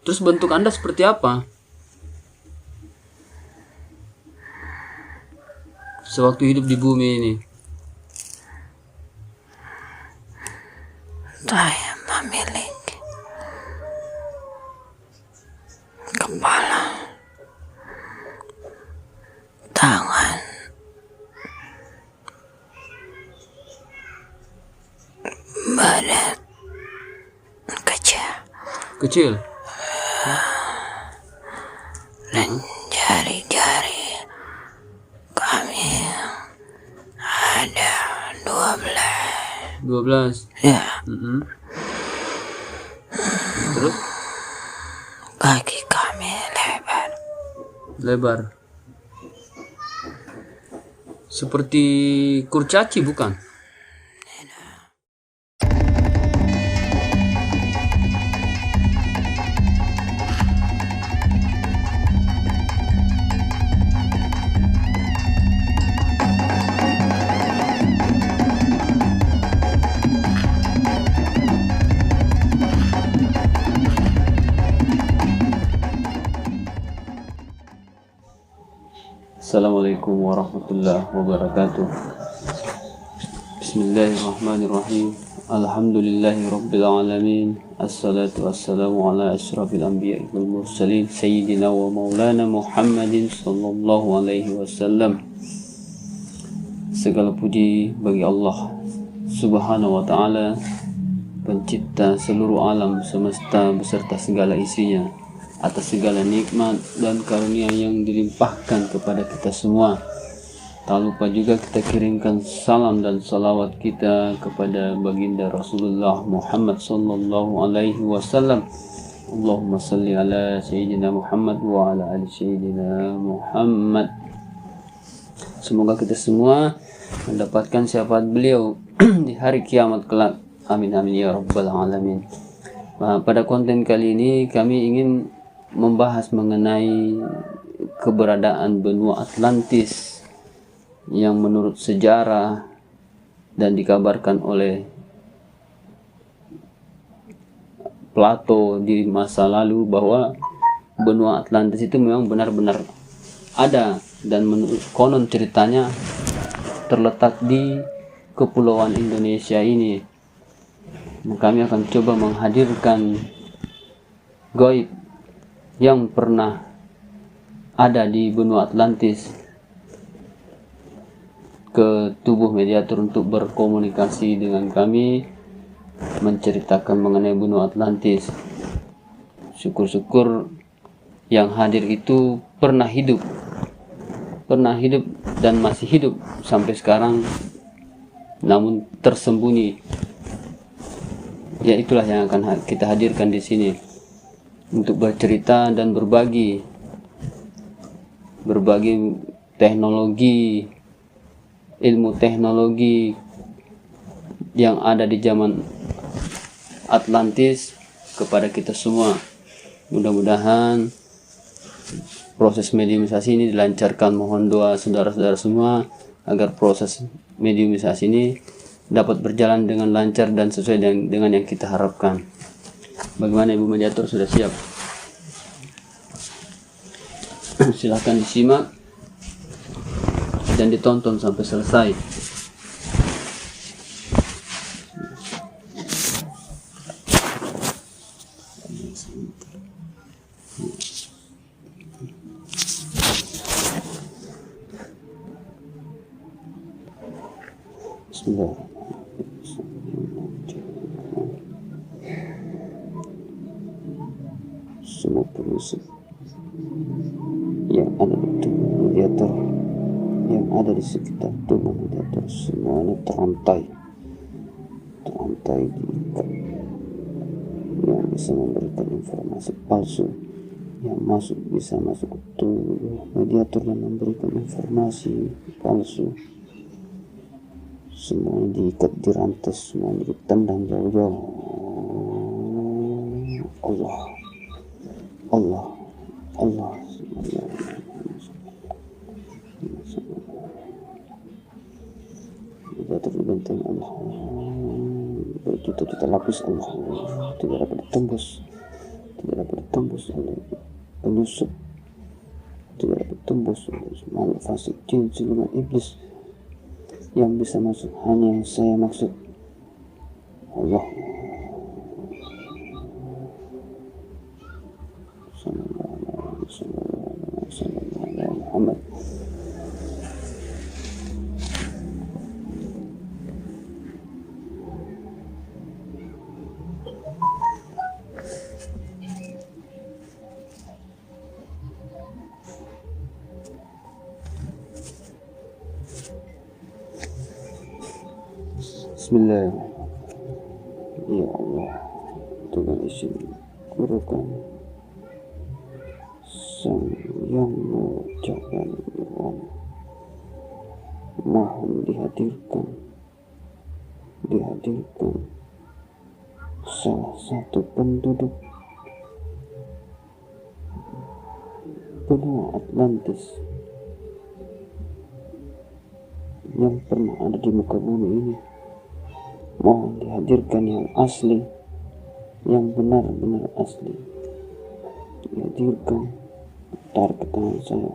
Terus bentuk Anda seperti apa? Sewaktu hidup di bumi ini. Saya memiliki kepala, tangan, badan kecil, dan jari-jari kami ada 12. Ya. Terus kaki kami lebar. Seperti kurcaci bukan? Assalamualaikum warahmatullahi wabarakatuh. Bismillahirrahmanirrahim. Alhamdulillahi rabbil alamin. Assalatu wassalamu ala asyrafil anbiya'i wal mursalin sayyidina wa maulana Muhammadin sallallahu alaihi wasallam. Segala puji bagi Allah Subhanahu wa taala, pencipta seluruh alam semesta beserta segala isinya, atas segala nikmat dan karunia yang dilimpahkan kepada kita semua. Tak lupa juga kita kirimkan salam dan salawat kita kepada baginda Rasulullah Muhammad sallallahu alaihi wasallam. Allahumma salli ala sayyidina Muhammad wa ala ali sayyidina Muhammad. Semoga kita semua mendapatkan syafaat beliau di hari kiamat kelak. Amin amin ya rabbal alamin. Pada konten kali ini kami ingin membahas mengenai keberadaan benua Atlantis yang menurut sejarah dan dikabarkan oleh Plato di masa lalu bahwa benua Atlantis itu memang benar-benar ada, dan menurut konon ceritanya terletak di kepulauan Indonesia ini. Kami akan coba menghadirkan gaib yang pernah ada di benua Atlantis ke tubuh mediator untuk berkomunikasi dengan kami, menceritakan mengenai benua Atlantis. Syukur-syukur yang hadir itu pernah hidup dan masih hidup sampai sekarang, namun tersembunyi. Ya, itulah yang akan kita hadirkan di sini untuk bercerita dan berbagi teknologi, ilmu teknologi yang ada di zaman Atlantis kepada kita semua. Mudah-mudahan proses mediumisasi ini dilancarkan. Mohon doa saudara-saudara semua agar proses mediumisasi ini dapat berjalan dengan lancar dan sesuai dengan yang kita harapkan. Bagaimana Ibu Mediator, sudah siap? Silahkan disimak dan ditonton sampai selesai. Bismillah. Semua perusahaan yang ada di tubuh mediator, yang ada di sekitar tubuh mediator, semuanya terantai diikat, yang bisa memberikan informasi palsu, yang bisa masuk ke tubuh mediator dan memberikan informasi palsu. Semuanya diikat, dirantai, semuanya ditendang jauh-jauh. Allah mediator dibenteng Allah, berjuta-juta lapis Allah, tidak dapat ditembus, tembus oleh penyusup, tidak dapat tembus oleh makhluk fasik, jin, siluman, iblis. Yang bisa masuk hanya yang saya maksud, Allah. Sallallahu alaihi Muhammad. Bismillahirrahmanirrahim. Ya Allah, Tuhan izin kurukan Sang Yang mengucapkan mohon dihadirkan salah satu penduduk benua Atlantis yang pernah ada di muka bumi ini. Mohon dihadirkan yang asli, yang benar-benar asli. Dihadirkan, tarik ke tangan saya.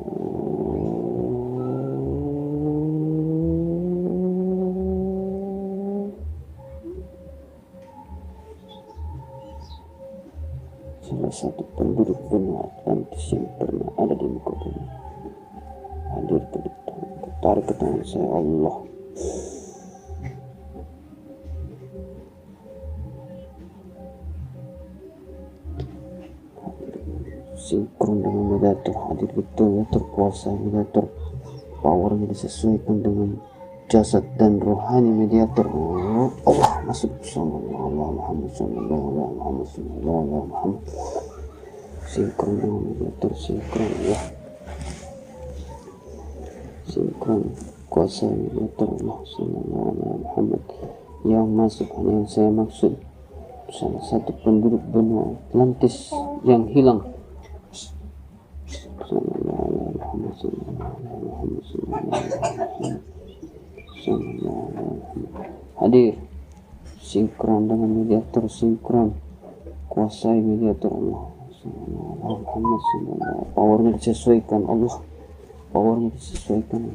Salah satu penduduk benua Atlantis yang pernah ada di muka bumi. Hadir ke depan, tarik ke tangan saya, Allah. Sinkron dengan mediator, hadir betul ya, terkuasa mediator, powernya disesuaikan dengan jasad dan rohani mediator. Allah masuk. Sallallahu Muhammad, sallallahu Muhammad, sallallahu Muhammad. Sinkron dengan mediator, sinkron ya, sinkron kuasa mediator Allah, sallallahu Muhammad. Yang masuk hanya yang saya maksud, salah satu penduduk benua Atlantis yang hilang. Hadir, sinkron dengan mediator, sinkron kuasai mediator Allah. Powernya disesuaikan Allah, powernya disesuaikan.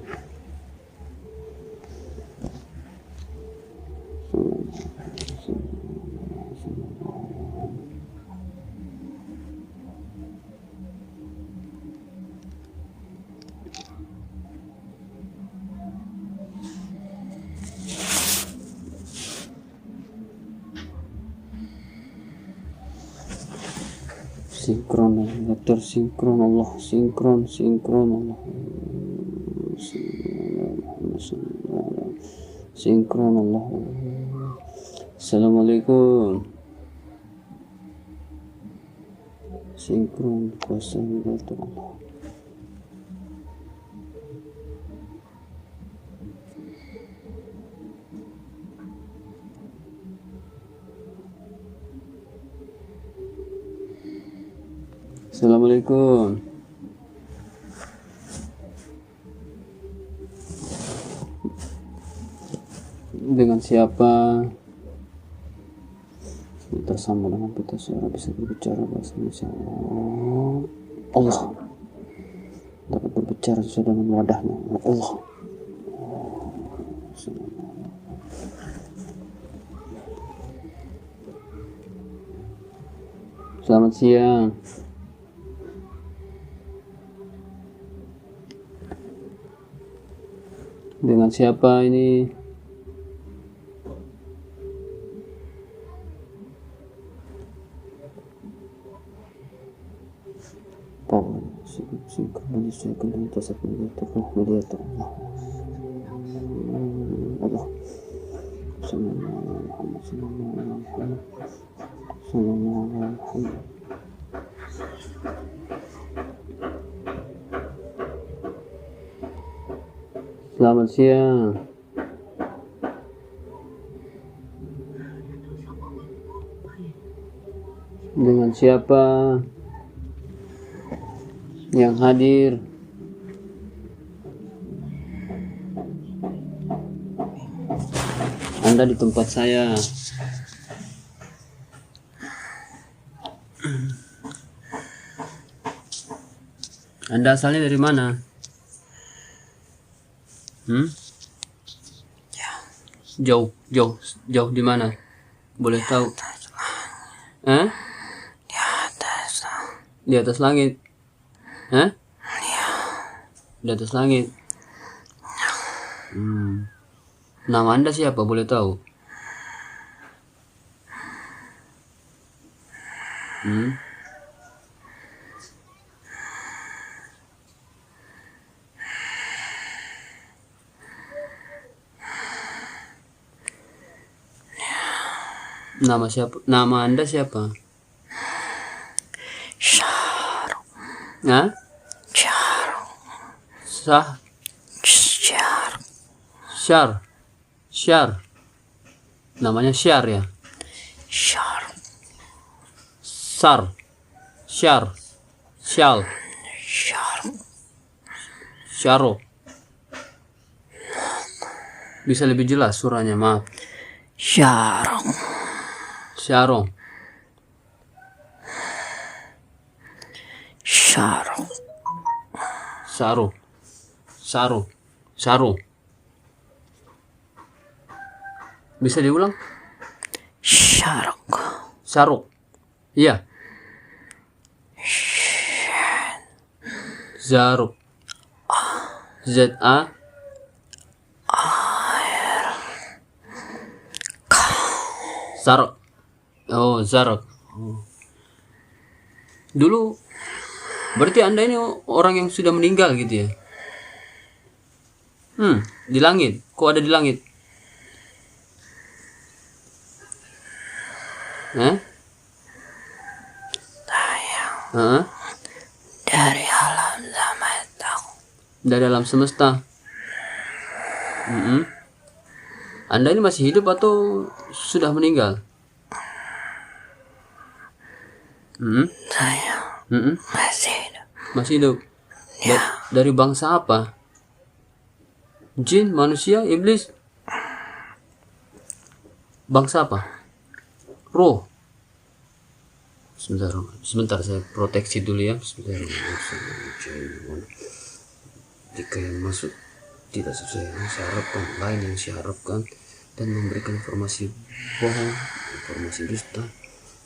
Sinkron mediator, sinkron Allah, sinkron Allah, sinkron Allah. Assalamualaikum. Sinkron kuasa mediator Allah. Assalamualaikum. Dengan siapa? Tersambung dengan pita suara, bisa berbicara bahasa Indonesia. Allah dapat berbicara sesuai dengan wadahnya. Allah. Selamat siang. Dengan siapa ini? Power sinkron menyesuaikan dengan jasad mediator, roh mediator Allah. Allah. Sallallahu alaihi Muhammad, sallallahu alaihi Muhammad, sallallahu alaihi Muhammad. Selamat siang. Dengan siapa yang hadir? Anda di tempat saya. Anda asalnya dari mana? Jauh di mana? Boleh tahu? Di atas. Di atas langit. Di atas langit. Nama Anda siapa? Boleh tahu? Nama siapa? Nama Anda siapa? Syar. Syar. Syar. Namanya Syar ya? Syaro. Bisa lebih jelas surahnya, maaf. Syarong. Saro. Bisa diulang? Syarok. Iya. Zaruk. Z-A Zarok. Oh, Zarok. Dulu berarti Anda ini orang yang sudah meninggal gitu ya? Di langit. Kok ada di langit? Dari alam semesta. Dari alam semesta. Anda ini masih hidup atau sudah meninggal? Saya masih hidup. Masih hidup. Dari bangsa apa? Jin, manusia, iblis? Bangsa apa? Roh. Sebentar saya proteksi dulu ya. Jika yang masuk tidak sesuai yang saya harapkan, lain yang saya harapkan, dan memberikan informasi bohong, informasi dusta,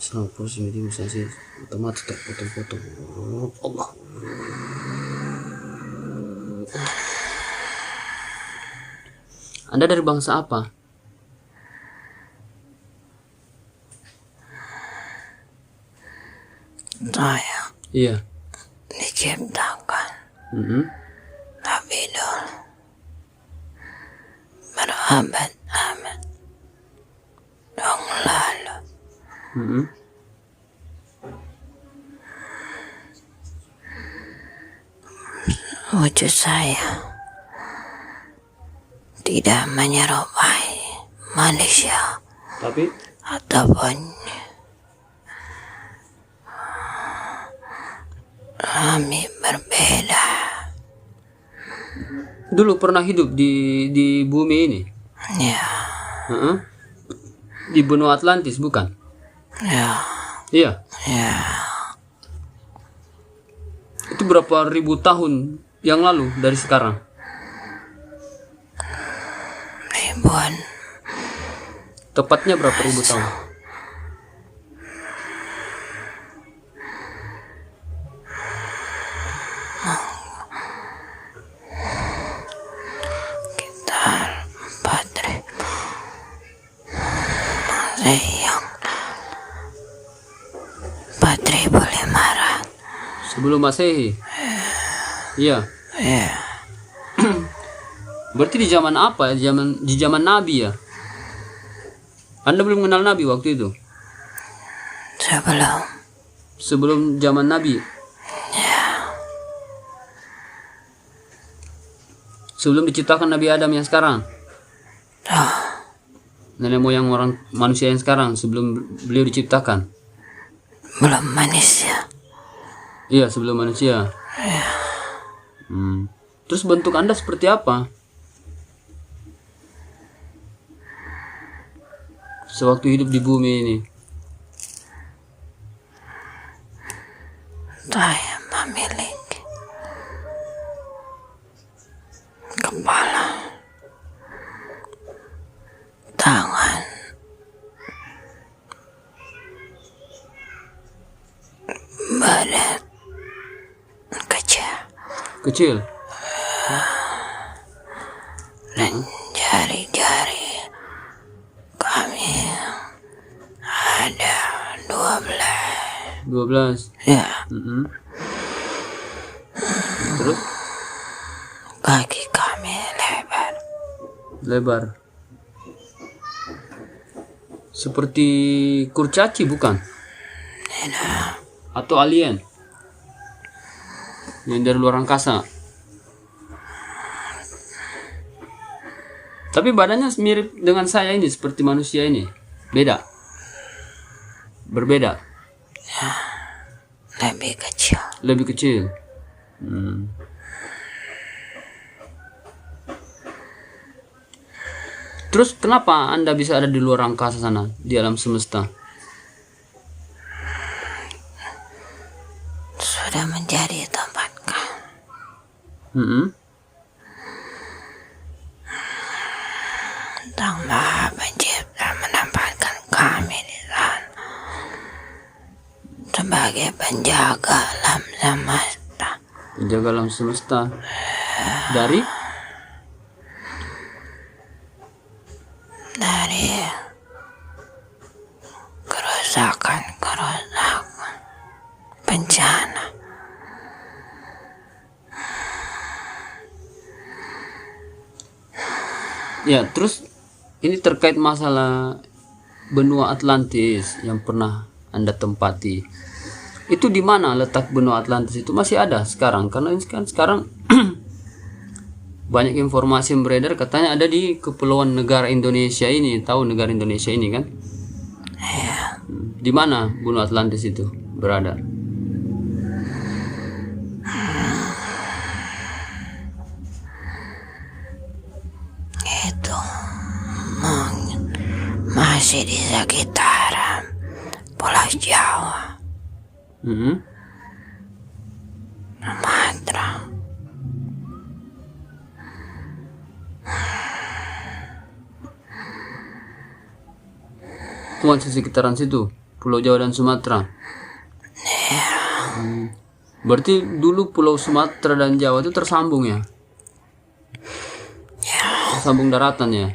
selama proses mediasi otomatis terpotong-potong. Allah. Anda dari bangsa apa? Saya Iya. diciptakan lebih dulu, berabad-abad yang lalu. Wujud saya tidak menyerupai manusia Tapi ataupun kami berbeda. dulu pernah hidup di bumi ini? Ya, Di benua Atlantis bukan? ya, Iya. ya. Itu berapa ribu tahun yang lalu dari sekarang? Ribuan. Tepatnya berapa ribu tahun? Sekitar 4.000. Yang 4.500. Sebelum Masehi? Iya. Ya, Berarti di zaman apa? Di zaman Nabi ya? Anda belum kenal Nabi waktu itu? Sebelum zaman Nabi? Sebelum diciptakan Nabi Adam yang sekarang? Nenek moyang orang manusia yang sekarang sebelum beliau diciptakan? belum manusia. Iya, sebelum manusia. Terus bentuk Anda seperti apa? Sewaktu hidup di bumi ini. Saya memiliki badan kecil Kecil. dan jari-jari kami ada 12. 12. Ya, Terus kaki kami lebar. lebar. Seperti kurcaci bukan? Atau alien? Yang dari luar angkasa. Tapi badannya mirip dengan saya ini, seperti manusia ini. Beda. Berbeda. Lebih kecil. Lebih kecil. Terus kenapa Anda bisa ada di luar angkasa sana, di alam semesta? Sudah menjadi tempatkan. Sang Maha Pencipta menempatkan kami di sana sebagai penjaga alam semesta. Penjaga alam semesta. Dari kerusakan bencana. ya, terus ini terkait masalah benua Atlantis yang pernah Anda tempati. Itu di mana letak benua Atlantis itu? Masih ada sekarang? Karena ini kan sekarang banyak informasi yang beredar katanya ada di kepulauan negara Indonesia ini. Tahu negara Indonesia ini kan? Di mana benua Atlantis itu berada? Itu masih di sekitaran Pulau Jawa, Sumatera. Cuma di sekitaran situ, Pulau Jawa dan Sumatera. Berarti dulu Pulau Sumatera dan Jawa itu tersambung ya? Tersambung daratan ya?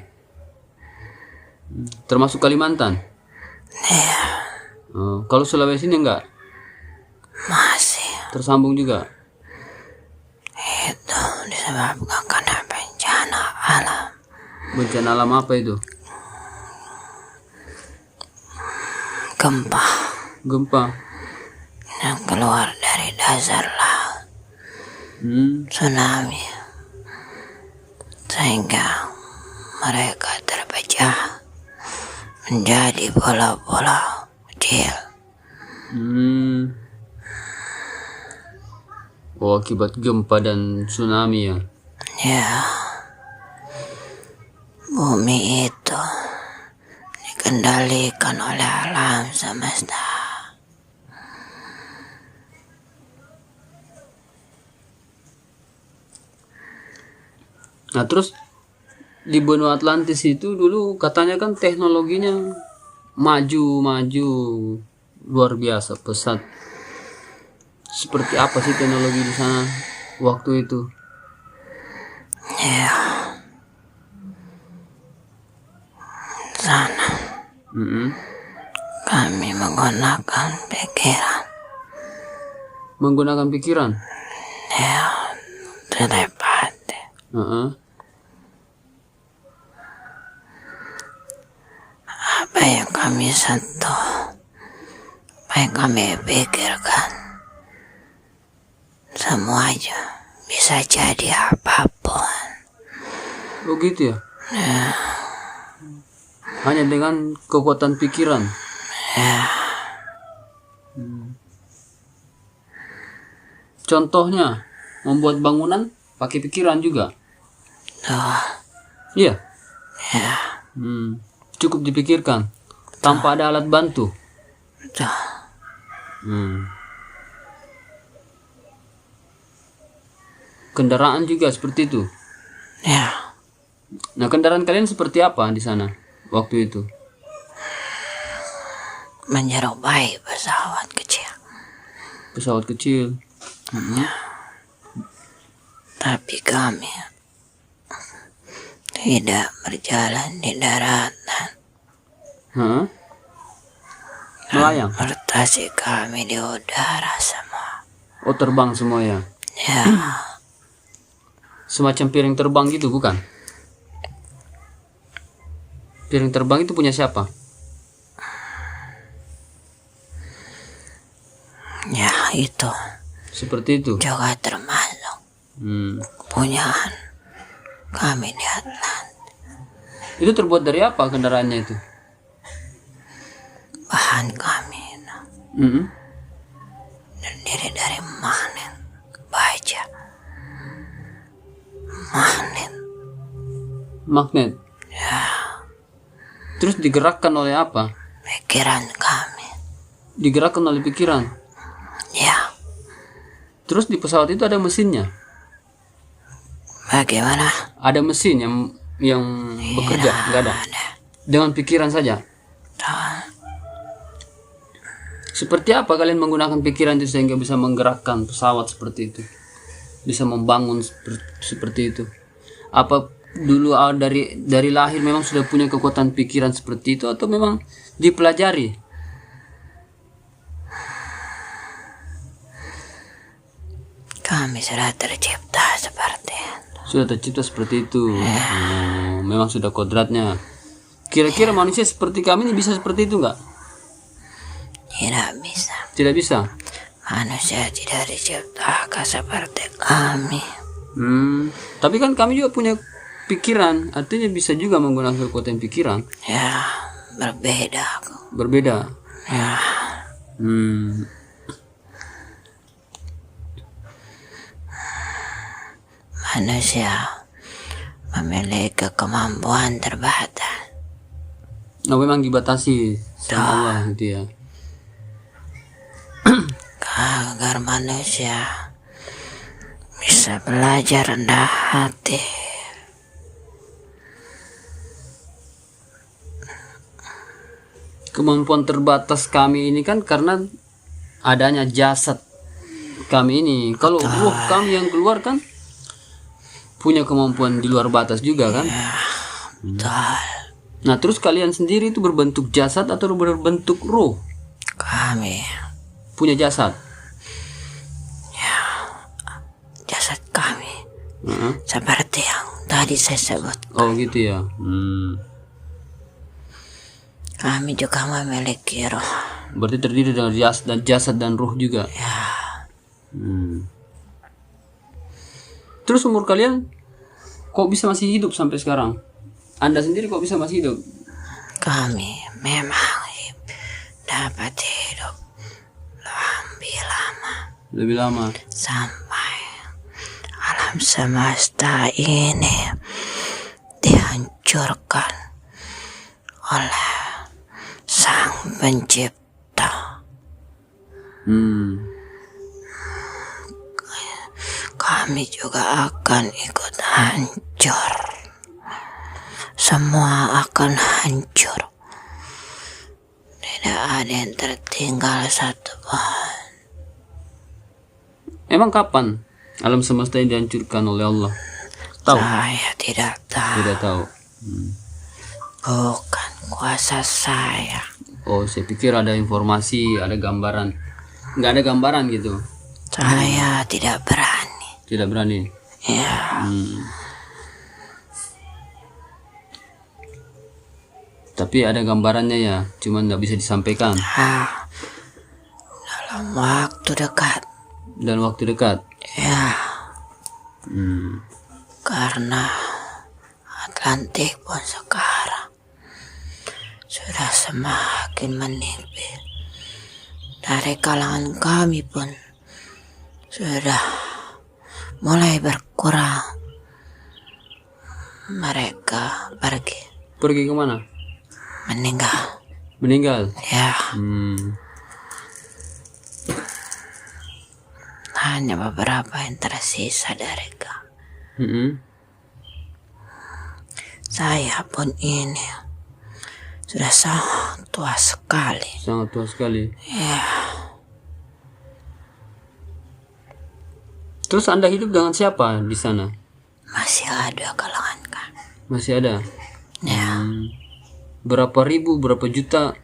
Termasuk Kalimantan? Kalau Sulawesi ini enggak? Masih. Tersambung juga? Itu disebabkan karena bencana alam. Bencana alam apa itu? Gempa yang keluar dari dasar laut. Tsunami. Sehingga mereka terpecah menjadi pulau-pulau kecil. Oh, akibat gempa dan tsunami ya? Ya, bumi itu dikendalikan oleh alam semesta. Nah, terus di benua Atlantis itu dulu katanya kan teknologinya maju luar biasa, pesat. Seperti apa sih teknologi di sana waktu itu? Ya, sana kami menggunakan pikiran. Menggunakan pikiran? Ya, telepati. Apa yang kami sentuh, apa yang kami pikirkan, semuanya bisa jadi apapun. Oh gitu ya? Hanya dengan kekuatan pikiran? Ya, Contohnya, membuat bangunan pakai pikiran juga? tuh, Iya? ya, Cukup dipikirkan? Tanpa ada alat bantu? tuh. Kendaraan juga seperti itu? Ya, Nah, kendaraan kalian seperti apa di sana waktu itu? menyerupai pesawat kecil. Pesawat kecil. Tapi kami tidak berjalan di daratan. Hah? Melayang? Transportasi kami di udara semua. Oh, terbang semua ya? Ya, Semacam piring terbang gitu, bukan? Piring terbang itu punya siapa? ya itu Seperti itu. juga termasuk Hmm. kepunyaan kami di Atlantik. Itu terbuat dari apa kendaraannya itu? Bahan kami Mm-mm. terdiri dari magnet, baja, magnet. Magnet. Terus digerakkan oleh apa? Pikiran kami. Digerakkan oleh pikiran. Ya, Terus di pesawat itu ada mesinnya. bagaimana? Ada mesin yang bekerja, nggak ada. Dengan pikiran saja. Seperti apa kalian menggunakan pikiran itu sehingga bisa menggerakkan pesawat seperti itu? Bisa membangun seperti itu? Apa dulu dari lahir memang sudah punya kekuatan pikiran seperti itu atau memang dipelajari? Kami sudah tercipta seperti itu. Sudah tercipta seperti itu. Oh, memang sudah kodratnya. Kira-kira manusia seperti kami ini bisa seperti itu nggak? Tidak bisa. Tidak bisa. Manusia tidak diciptakan seperti kami. Tapi kan kami juga punya pikiran, artinya bisa juga menggunakan kekuatan pikiran. Ya, berbeda. Berbeda. Ya, manusia memiliki kemampuan terbatas. Nah, memang dibatasi sama Allah gitu ya. Agar manusia bisa belajar rendah hati. Kemampuan terbatas kami ini kan karena adanya jasad kami ini. Kalau ruh kami yang keluar kan punya kemampuan di luar batas juga kan. Betul. Nah, terus kalian sendiri itu berbentuk jasad atau berbentuk ruh? Kami Punya jasad. jasad kami seperti yang tadi saya sebut. Oh gitu ya. Kami juga memiliki roh. Berarti terdiri dari jasad dan ruh juga. Ya, Terus umur kalian kok bisa masih hidup sampai sekarang? Anda sendiri kok bisa masih hidup? kami memang dapat hidup lebih lama Lebih lama. sampai alam semesta ini dihancurkan oleh Sang Pencipta. Kami juga akan ikut hancur. Semua akan hancur. Tidak ada yang tertinggal satupun. Emang kapan alam semesta ini dihancurkan oleh Allah? Tahu? Saya tidak tahu. Tidak tahu. Bukan kuasa saya. Oh, saya pikir ada informasi, ada gambaran. Nggak ada gambaran gitu. Saya tidak berani. Tidak berani. Ya, Tapi ada gambarannya ya, cuman nggak bisa disampaikan. dalam waktu dekat. Dan waktu dekat. Ya, karena Atlantik pun sekarang sudah semakin menipis. Dari kalangan kami pun sudah mulai berkurang. Mereka pergi, Pergi kemana? meninggal. Meninggal. Ya, Hmm. hanya beberapa yang tersisa dari kami. Mm-mm. Saya pun ini sudah sangat tua sekali. Sangat tua sekali. Ya, Terus Anda hidup dengan siapa di sana? Masih ada kalangan. Masih ada? Ya, Berapa ribu, berapa juta?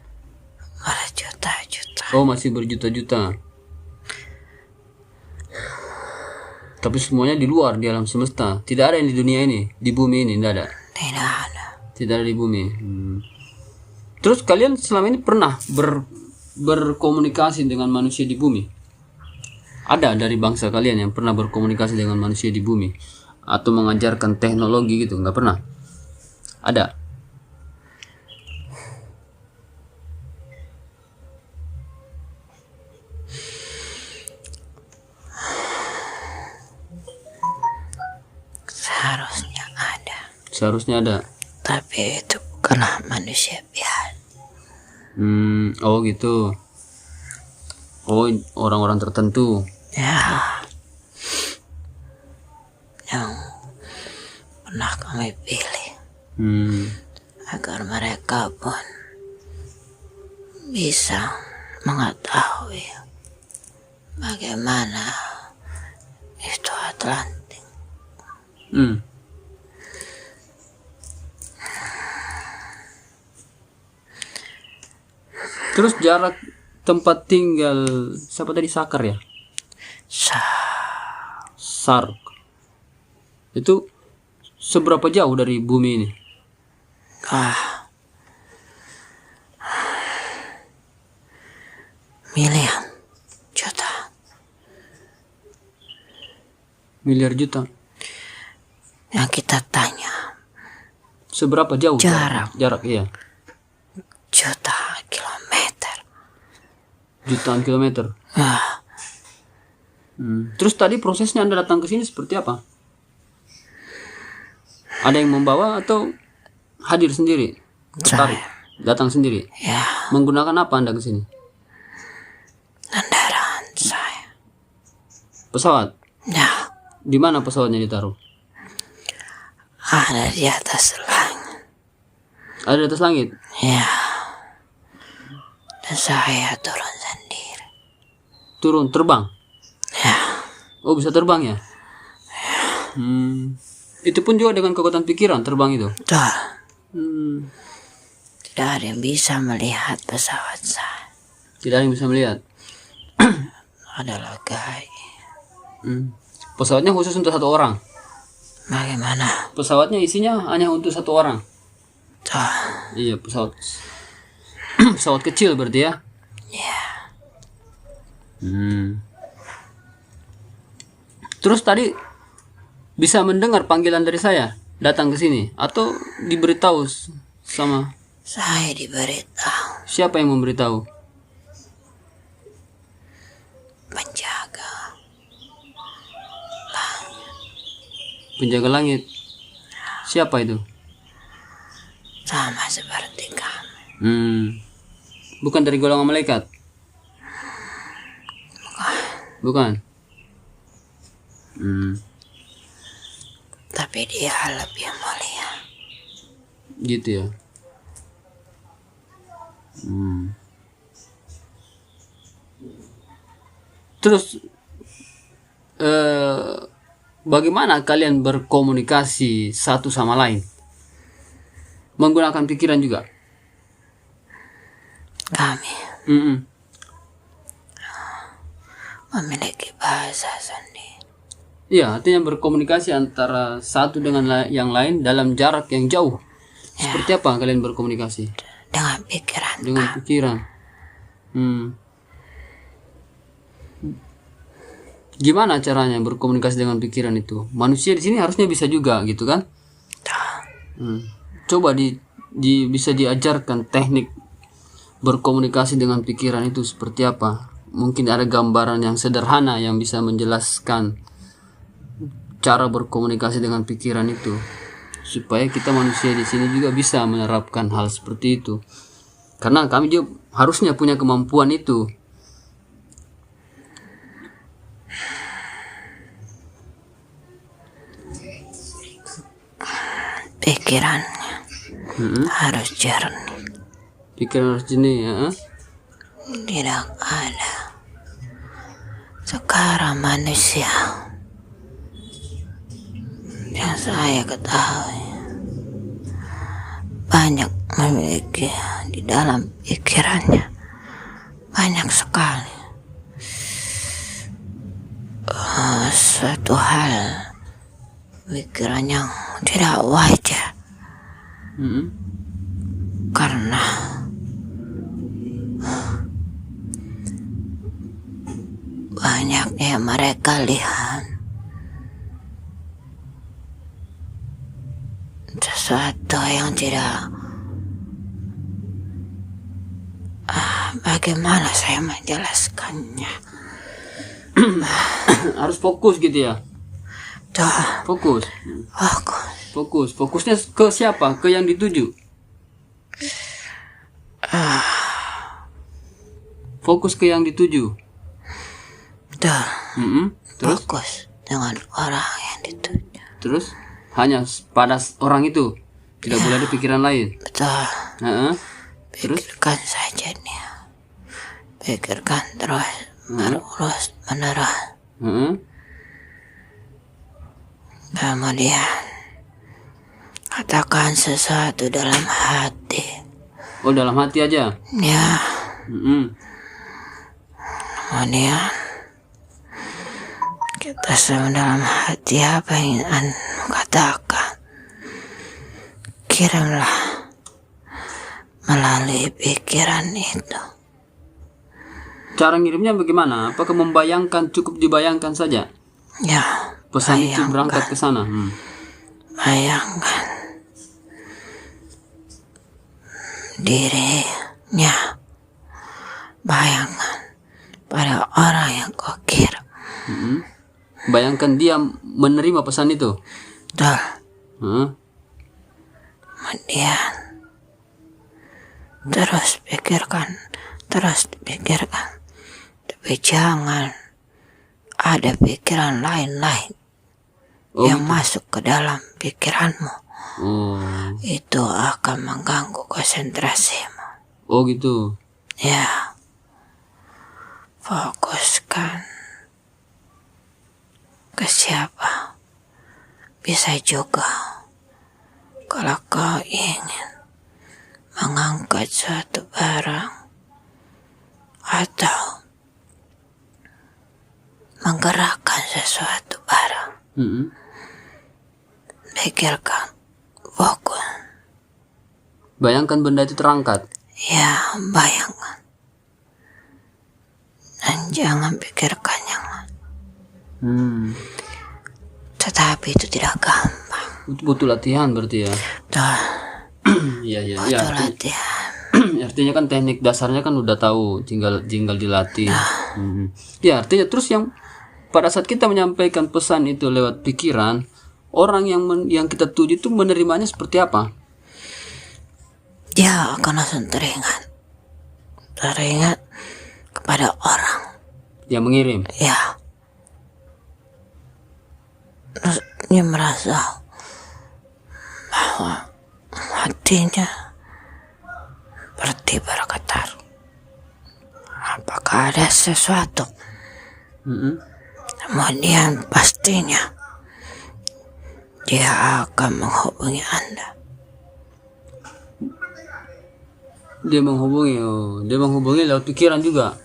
berjuta-juta. Oh, masih berjuta-juta. Tapi semuanya di luar, di alam semesta. Tidak ada yang di dunia ini, di bumi ini, tidak ada. Tidak ada. Tidak ada di bumi. Terus kalian selama ini pernah berkomunikasi dengan manusia di bumi? Ada dari bangsa kalian yang pernah berkomunikasi dengan manusia di bumi? Atau mengajarkan teknologi gitu? Nggak pernah? Ada? Seharusnya ada. Seharusnya ada. Tapi itu bukanlah manusia biasa. Oh gitu. Oh, orang-orang tertentu. Ya, yang pernah kami pilih agar mereka pun bisa mengetahui bagaimana itu Atlantik. Terus jarak tempat tinggal siapa tadi, Sakar ya? Sark. Itu seberapa jauh dari bumi ini? Miliar juta. Miliar juta. Yang kita tanya Seberapa jauh? Jarak. Jarak, iya. juta kilometer. Jutaan kilometer. Terus tadi prosesnya Anda datang ke sini seperti apa? Ada yang membawa atau hadir sendiri? Tertarik? Datang sendiri? Ya, Menggunakan apa Anda ke sini? kendaraan saya. Pesawat? Ya, Di mana pesawatnya ditaruh? ada di atas langit. Ada di atas langit? Ya, dan saya turun sendiri. Turun, terbang? Ya, Oh, bisa terbang ya? Itu pun juga dengan kekuatan pikiran terbang itu? betul. Hmm. Tidak ada yang bisa melihat pesawat saya. Tidak ada yang bisa melihat? Adalah gaib. Pesawatnya khusus untuk satu orang? Bagaimana? Pesawatnya isinya hanya untuk satu orang? Betul. Iya, pesawat pesawat kecil berarti ya? Ya, Terus tadi bisa mendengar panggilan dari saya datang ke sini atau diberitahu sama saya diberitahu siapa yang memberitahu? penjaga. Penjaga langit. Siapa itu? Sama seperti kami. Bukan dari golongan malaikat? Bukan. Tapi dia lebih mulia. Gitu ya. Terus bagaimana kalian berkomunikasi satu sama lain? Menggunakan pikiran juga? Kami memiliki bahasa sendiri. Iya, artinya berkomunikasi antara satu dengan yang lain dalam jarak yang jauh. Seperti apa kalian berkomunikasi? Dengan pikiran. Dengan pikiran. Gimana caranya berkomunikasi dengan pikiran itu? Manusia di sini harusnya bisa juga, gitu kan? Coba bisa diajarkan teknik berkomunikasi dengan pikiran itu seperti apa? Mungkin ada gambaran yang sederhana yang bisa menjelaskan cara berkomunikasi dengan pikiran itu, supaya kita manusia di sini juga bisa menerapkan hal seperti itu. Karena kami juga harusnya punya kemampuan itu. Pikirannya harus jernih. Pikiran harus jernih ya. Tidak ada sekarang manusia yang saya ketahui, banyak memiliki di dalam pikirannya banyak sekali suatu hal, pikiran yang tidak wajar. Karena banyaknya mereka lihat sesuatu yang tidak, bagaimana saya menjelaskannya. Harus fokus gitu ya. Tuh, Fokus. Fokusnya ke siapa? Ke yang dituju. Fokus ke yang dituju. tuh, Terus fokus dengan orang yang dituju. terus hanya pada orang itu. Tidak boleh ada pikiran lain. Betul. Terus Pikirkan saja dia. Pikirkan terus menerus. Kemudian katakan sesuatu dalam hati. Oh, dalam hati aja. Ya. Kemudian kita semua dalam hati apa yang ingin katakan, kirimlah melalui pikiran itu. Cara ngirimnya bagaimana? Apakah membayangkan, cukup dibayangkan saja? Ya, Pesan itu berangkat ke sana. bayangkan dirinya, bayangkan pada orang yang kau kirim. Bayangkan dia menerima pesan itu. Betul. Hah? Kemudian terus pikirkan, tapi jangan ada pikiran lain-lain yang masuk ke dalam pikiranmu. Itu akan mengganggu konsentrasimu. Oh gitu. Ya, fokuskan ke siapa. Bisa juga kalau kau ingin mengangkat suatu barang atau menggerakkan sesuatu barang, pikirkan, fokus. Bayangkan benda itu terangkat. Ya, bayangkan. Dan jangan pikirkan yang lain. Tetapi itu tidak gampang. Butuh latihan berarti ya. Betul. Iya. Butuh latihan. Artinya kan teknik dasarnya kan udah tahu, tinggal dilatih. Ya, artinya terus yang pada saat kita menyampaikan pesan itu lewat pikiran, orang yang kita tuju itu menerimanya seperti apa? Dia akan langsung teringat kepada orang Yang mengirim. ya. Terus dia merasa bahwa hatinya seperti bergetar. Apakah ada sesuatu? Kemudian pastinya dia akan menghubungi Anda. Dia menghubungi lewat pikiran juga.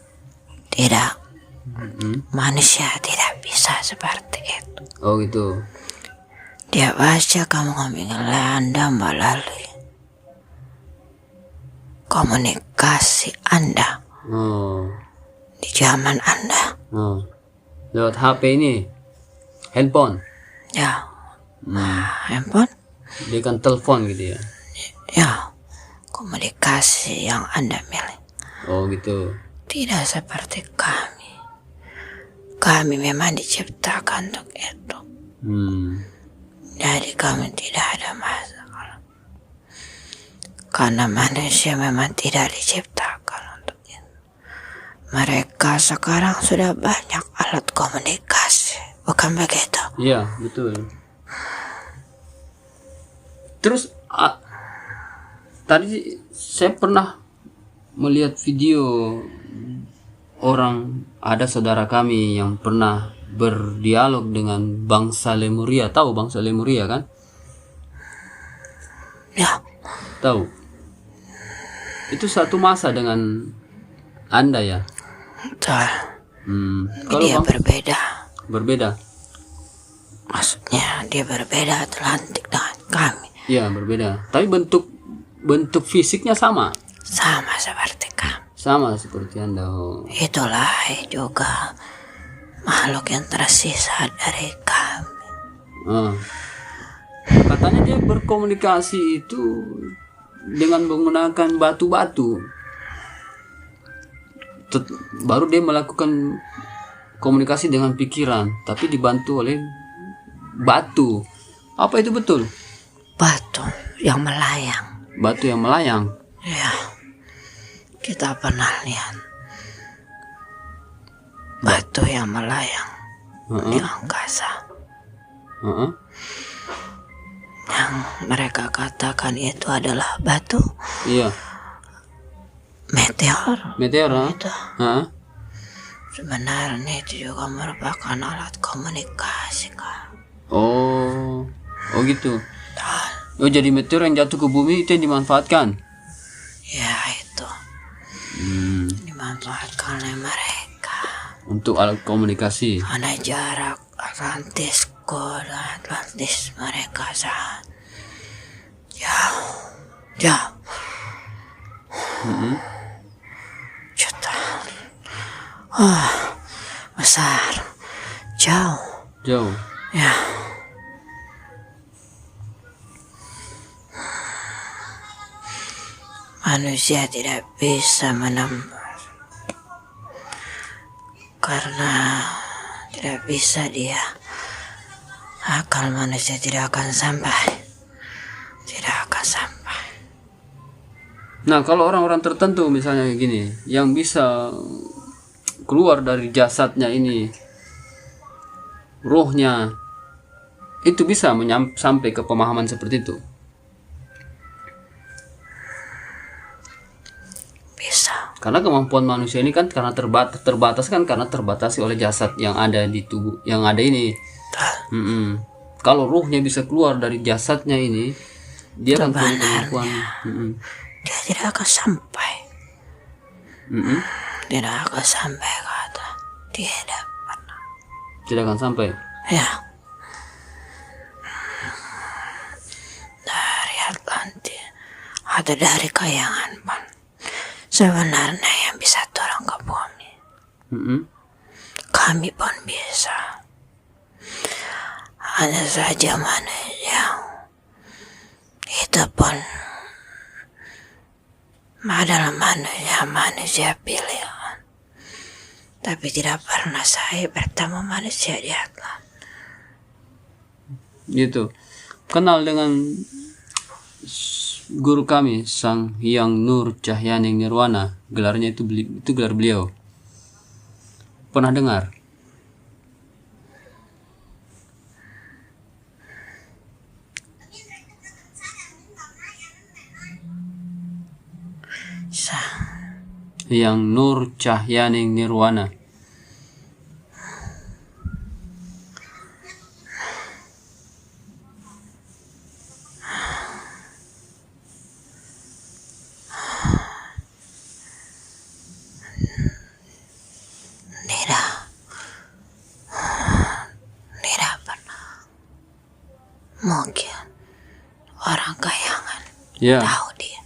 Tidak. Manusia tidak bisa seperti itu. Oh gitu. Dia pasti akan menghubungi Anda melalui komunikasi Anda di zaman Anda. Lewat HP ini, handphone. Ya, handphone. Dia kan telepon gitu ya. Ya, komunikasi yang Anda miliki. Oh gitu. Tidak seperti kami. Kami memang diciptakan untuk itu. Jadi kami tidak ada masalah. Karena manusia memang tidak diciptakan untuk itu. Mereka sekarang sudah banyak alat komunikasi. Bukan begitu? Iya, betul. Terus tadi saya pernah melihat video ada saudara kami yang pernah berdialog dengan bangsa Lemuria. Tahu bangsa Lemuria kan? Ya, Tahu. Itu satu masa dengan Anda ya. betul. Kalau Dia berbeda. berbeda. Maksudnya dia berbeda Atlantik dengan kami. Iya, berbeda. Tapi bentuk fisiknya sama. Sama seperti kami. Sama seperti Anda. Oh. Itulah juga makhluk yang tersisa dari kami. Katanya dia berkomunikasi itu dengan menggunakan batu-batu. Baru dia melakukan komunikasi dengan pikiran, tapi dibantu oleh batu. Apa itu betul? Batu yang melayang. Batu yang melayang. Ya, kita pernah lihat batu yang melayang di angkasa. Yang mereka katakan itu adalah batu Iya. meteor. Meteor, Itu sebenarnya itu juga merupakan alat komunikasi, Kak. Oh gitu. Oh, jadi meteor yang jatuh ke bumi itu yang dimanfaatkan. Ya, itu dimanfaatkan oleh mereka. Untuk alat komunikasi. Ada jarak Atlantis dan Atlantis mereka sangat jauh. Jutaan. Besar. Jauh. Ya. Manusia tidak bisa menembus karena tidak bisa dia. Akal manusia tidak akan sampai. Nah, kalau orang-orang tertentu misalnya kayak gini, yang bisa keluar dari jasadnya ini, rohnya, itu bisa sampai ke pemahaman seperti itu. Bisa. Karena kemampuan manusia ini kan karena terbatas kan, karena terbatasi oleh jasad yang ada di tubuh yang ada ini. Kalau ruhnya bisa keluar dari jasadnya ini, dia akan punya kemampuan. Dia tidak akan sampai. Tidak akan sampai, kata. Tidak pernah. Tidak akan sampai. Ya. Dari Atlantis atau dari kayangan pun sebenarnya yang bisa turun ke bumi. Kami pun bisa. Hanya saja manusia itu pun adalah manusia pilihan. Tapi tidak pernah saya bertemu manusia di Atlantis. Gitu. Kenal dengan guru kami, Sang Hyang Nur Cahyaning Nirwana. Gelarnya itu gelar beliau. Pernah dengar? Hyang Nur Cahyaning Nirwana. Tidak pernah. Mungkin orang kayangan tahu dia.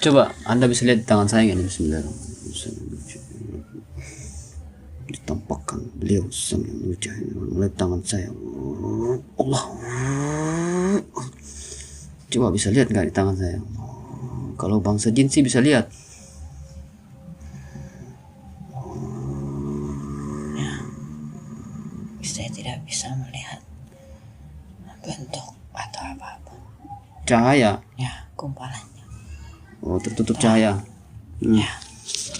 Coba Anda bisa lihat di tangan saya ini, bismillahirrahmanirrahim. Ditampakkan beliau Sang Hyang Nur Cahyaning oleh tangan saya. Allah. Coba bisa lihat nggak di tangan saya? Kalau bangsa jin sih bisa lihat. Saya tidak bisa melihat bentuk atau apapun. Cahaya. Ya, kumpalannya. Oh, tertutup cahaya. Ya.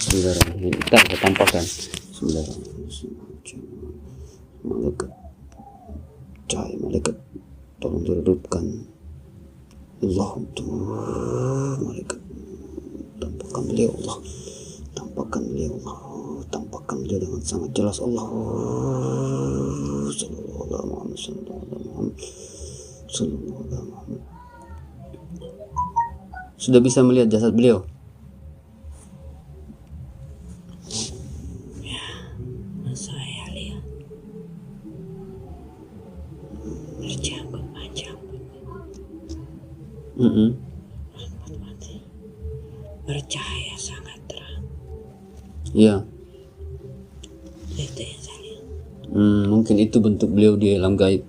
Bismillahirrahmanirrahim. Kita saya tampakkan. Malaikat cahaya, malaikat tolong diredupkan. Allah, malaikat tampakkan beliau Allah, tampakkan beliau Allah, tampakkan tampakkan dia dengan sangat jelas. Allah sallallahu alaihi Muhammad sallallahu alaihi Muhammad sallallahu alaihi Muhammad. Sudah bisa melihat jasad beliau? Saya lihat berjanggut panjang, rambut putih, bercahaya sangat terang. Iya. Itu yang saya lihat. Mungkin itu bentuk beliau di alam gaib.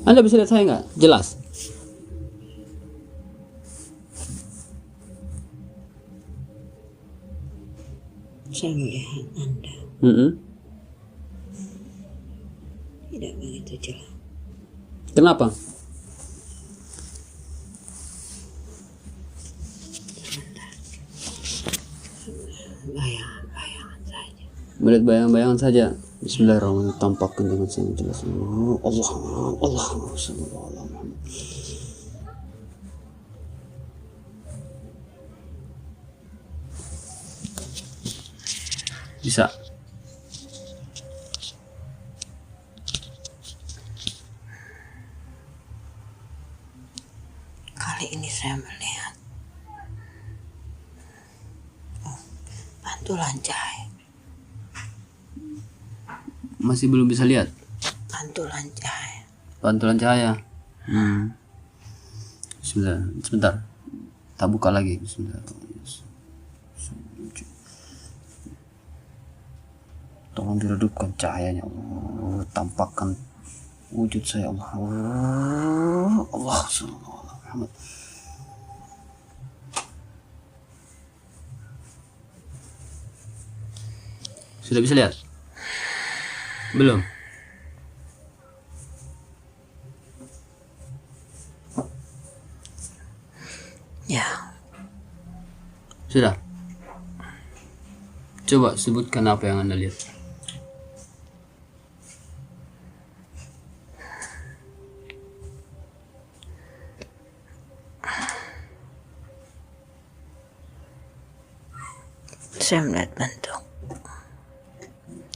Anda bisa lihat saya nggak? Jelas. Saya melihat Anda tidak begitu jelas. Kenapa? Bayangan saja. Melihat bayang-bayangan saja. Bismillahirrahmanirrahim. Tampakkan dengan sangat jelas. Allah sallallahu alaihi Muhammad. Bisa. Kali ini saya melihat pantulan cahaya. Masih belum bisa lihat. Pantulan cahaya. Pantulan cahaya. Bismillah. Sebentar. Tak buka lagi. Bismillah. Tolong diredupkan cahayanya, Allah. Tampakkan wujud saya, Allah. Allah sallallahu alaihi Muhammad. Sudah bisa lihat? Belum? Ya, Sudah? Coba sebutkan apa yang Anda lihat. saya melihat bentuk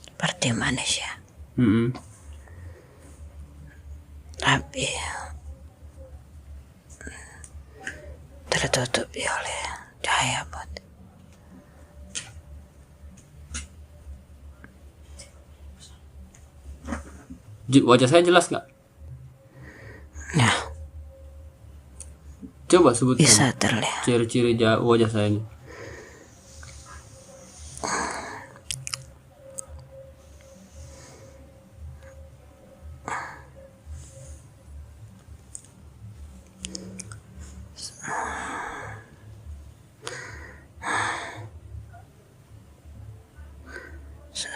seperti manusia, tapi tertutupi oleh cahaya putih. Wajah saya jelas nggak? Ya, Coba sebutkan bisa terlihat. ciri-ciri wajah saya ini.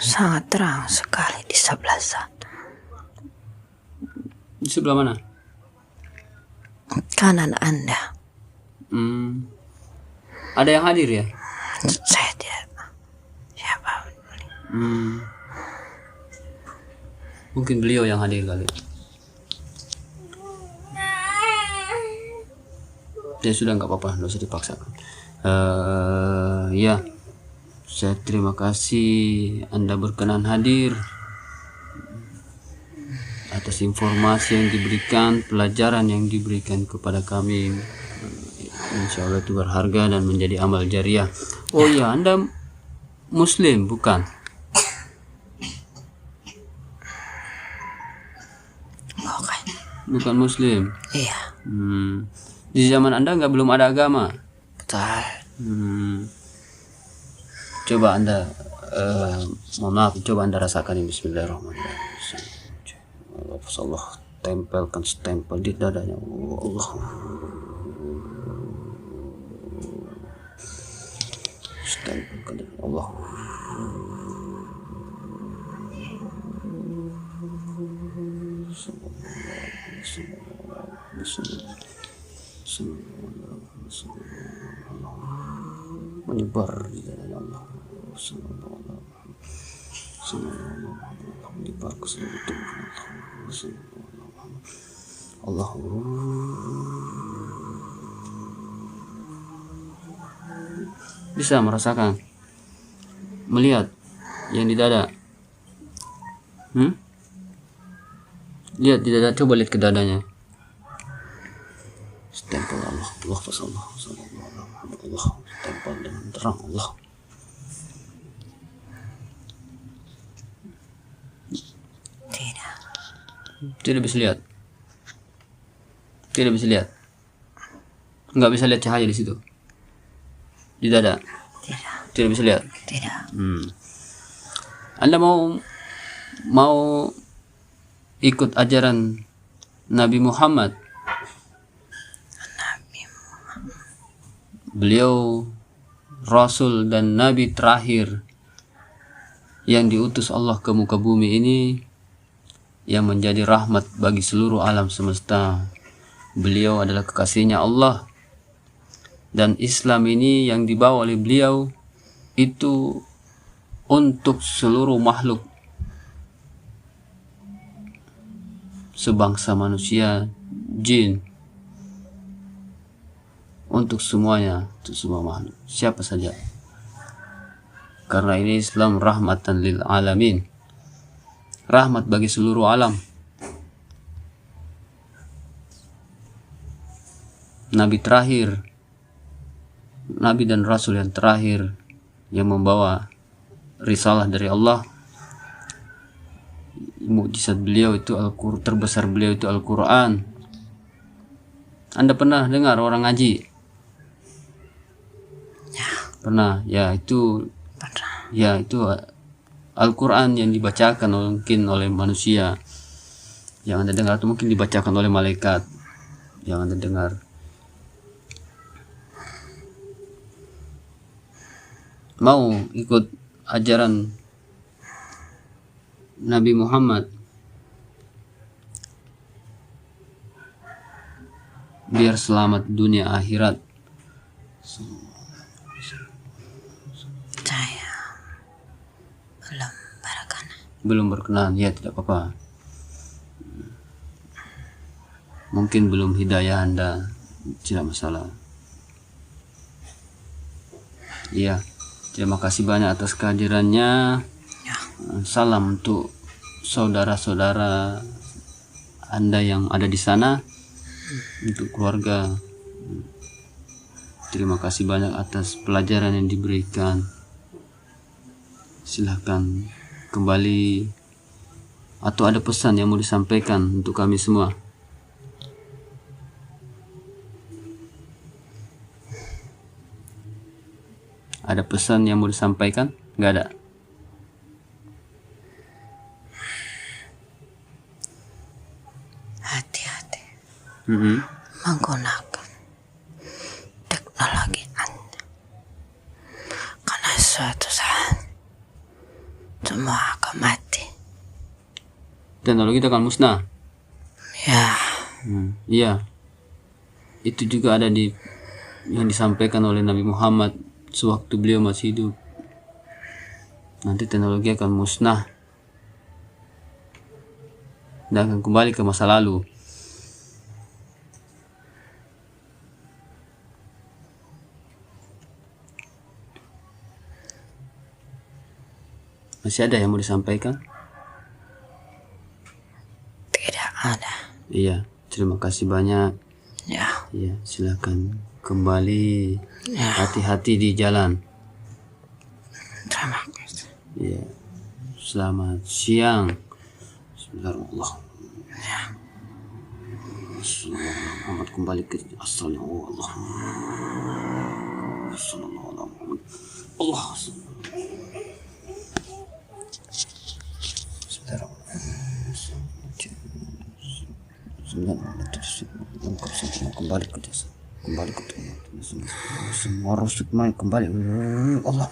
Sangat terang sekali di sebelah sana. Di sebelah mana? Kanan Anda. Ada yang hadir ya? Saya tidak siapa. Mungkin beliau yang hadir kali. Ya sudah, nggak apa-apa, nggak usah dipaksakan. Ya, saya terima kasih Anda berkenan hadir atas informasi yang diberikan, pelajaran yang diberikan kepada kami. Insya Allah itu berharga dan menjadi amal jariah. Oh iya, Anda Muslim bukan? Bukan Muslim. Iya. Di zaman Anda belum ada agama. Betul. Coba Anda, mohon maaf, coba Anda rasakan ini. Bismillahirrahmanirrahim. Allah tempelkan stempel di dadanya. Allah. Stempelkan di Allah. Menyebar di dadanya Allah. Menyebar ke seluruh tubuh Allah. Bisa merasakan, melihat yang di dada. Lihat di dada, coba lihat ke dadanya. Stempel Allah, Allah Allah, Allah, stempel dengan terang Allah. Tidak bisa lihat. Tidak bisa lihat. Nggak bisa lihat cahaya di situ. Di dada. Tidak bisa lihat. Tidak. Anda mau ikut ajaran Nabi Muhammad. Beliau Rasul dan Nabi terakhir yang diutus Allah ke muka bumi ini, yang menjadi rahmat bagi seluruh alam semesta. Beliau adalah kekasihnya Allah, dan Islam ini yang dibawa oleh beliau itu untuk seluruh makhluk, sebangsa manusia, jin, untuk semuanya, untuk semua makhluk, siapa saja. Karena ini Islam rahmatan lil alamin, rahmat bagi seluruh alam. Nabi terakhir, Nabi dan Rasul yang terakhir yang membawa risalah dari Allah. Mukjizat beliau itu terbesar beliau itu Al-Quran. Anda pernah dengar orang ngaji? Pernah, ya itu Al-Quran yang dibacakan mungkin oleh manusia, yang Anda dengar, atau mungkin dibacakan oleh malaikat yang Anda dengar. Mau ikut ajaran Nabi Muhammad biar selamat dunia akhirat? Saya belum berkenan, ya tidak apa-apa. Mungkin belum hidayah Anda, tidak masalah. Iya, terima kasih banyak atas kehadirannya. Salam untuk saudara-saudara Anda yang ada di sana, untuk keluarga. Terima kasih banyak atas pelajaran yang diberikan. Silahkan kembali, atau ada pesan yang mau disampaikan untuk kami semua? Ada pesan yang mau disampaikan? Nggak ada? hati-hati Mhm. menggunakan teknologi Anda, karena suatu saat semua akan mati. Teknologi itu akan musnah. Ya, Iya. Itu juga ada yang disampaikan oleh Nabi Muhammad sewaktu beliau masih hidup. Nanti teknologi akan musnah dan akan kembali ke masa lalu. Masih ada yang mau disampaikan? tidak ada. Iya, terima kasih banyak. Ya, Iya, silakan kembali. ya, Hati-hati di jalan. terima kasih. Iya. Selamat siang. Bismillahirrahmanirrahim. Muhammad kembali ke asalnya. Allah. Sallallahu alaihi Muhammad. Allah. Kembali ke desa, kembali ke semua rusuk main kembali. Allah,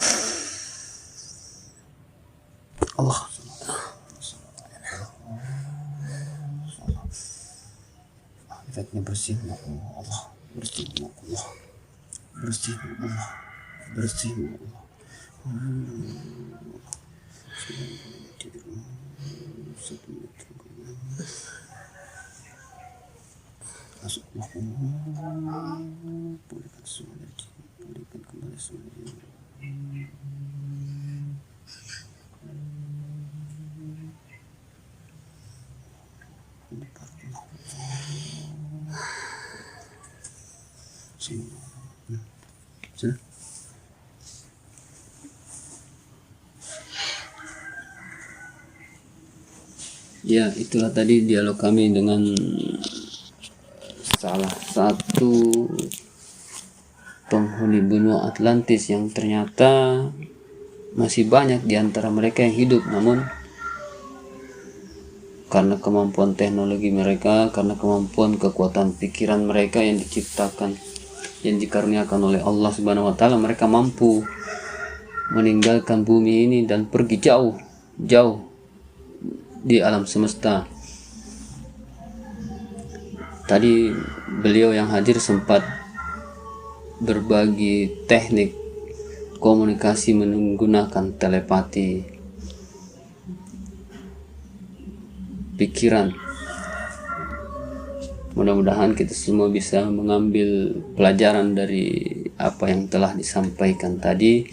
Allah. Akhiratnya bersih, Allah, bersih, Allah, bersih, Allah, bersih, Allah. Masuk, pulihkan semua energi, berikan kembali semuanya. Sudah? Ya, itulah tadi dialog kami dengan salah satu penghuni benua Atlantis yang ternyata masih banyak di antara mereka yang hidup, namun karena kemampuan teknologi mereka, karena kemampuan kekuatan pikiran mereka yang diciptakan, yang dikaruniakan oleh Allah Subhanahu wa taala, mereka mampu meninggalkan bumi ini dan pergi jauh di alam semesta. Tadi beliau yang hadir sempat berbagi teknik komunikasi menggunakan telepati pikiran. Mudah-mudahan kita semua bisa mengambil pelajaran dari apa yang telah disampaikan tadi.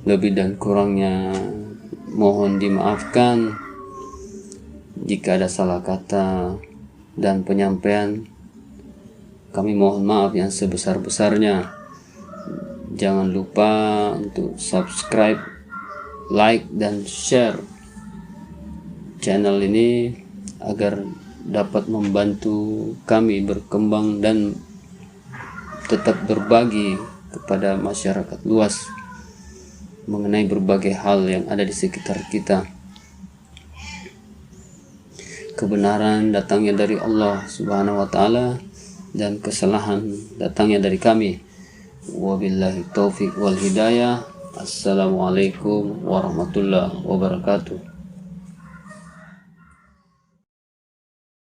Lebih dan kurangnya mohon dimaafkan. Jika ada salah kata dan penyampaian, kami mohon maaf yang sebesar-besarnya. Jangan lupa untuk subscribe, like, dan share channel ini agar dapat membantu kami berkembang dan tetap berbagi kepada masyarakat luas mengenai berbagai hal yang ada di sekitar kita. Kebenaran datangnya dari Allah Subhanahu wa taala dan kesalahan datangnya dari kami. Wabillahi taufik wal hidayah. Assalamualaikum warahmatullahi wabarakatuh.